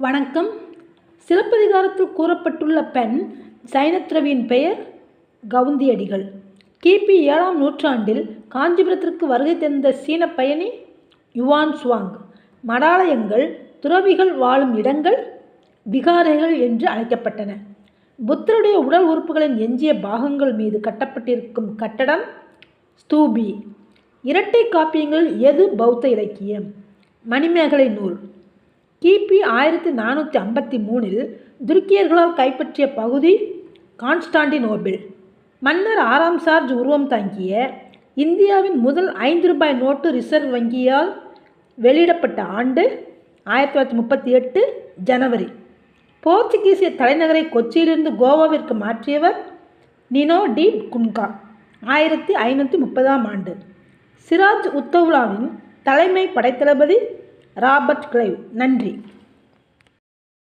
வணக்கம். சிலப்பதிகாரத்தில் கூறப்பட்டுள்ள பெண் சைனத்ரவியின் பெயர் கவுந்தியடிகள். கிபி 7ஆம் நூற்றாண்டில் காஞ்சிபுரத்திற்கு வருகை தந்த சீன பயணி யுவான் சுவாங். மடாலயங்கள் துறவிகள் வாழும் இடங்கள் விகாரைகள் என்று அழைக்கப்பட்டன. புத்தருடைய உடல் உறுப்புகளின் எஞ்சிய பாகங்கள் மீது கட்டப்பட்டிருக்கும் கட்டடம் ஸ்தூபி. இரட்டை காப்பியங்கள் எது பௌத்த இலக்கியம்? மணிமேகலை நூல். கிபி 1453 துருக்கியர்களால் கைப்பற்றிய பகுதி கான்ஸ்டாண்டினோபிள். மன்னர் 6ஆம் சார்ஜ் உருவம் தாங்கிய இந்தியாவின் முதல் 5 ரூபாய் நோட்டு ரிசர்வ் வங்கியால் வெளியிடப்பட்ட ஆண்டு 1938 ஜனவரி. போர்ச்சுகீசிய தலைநகரை கொச்சியிலிருந்து கோவாவிற்கு மாற்றியவர் நினோ டி குன்கா 1530ஆம் ஆண்டு. சிராஜ் உத்தவ்லாவின் தலைமை படைத்தளபதி ராபர்ட் கிளைவ். நன்றி.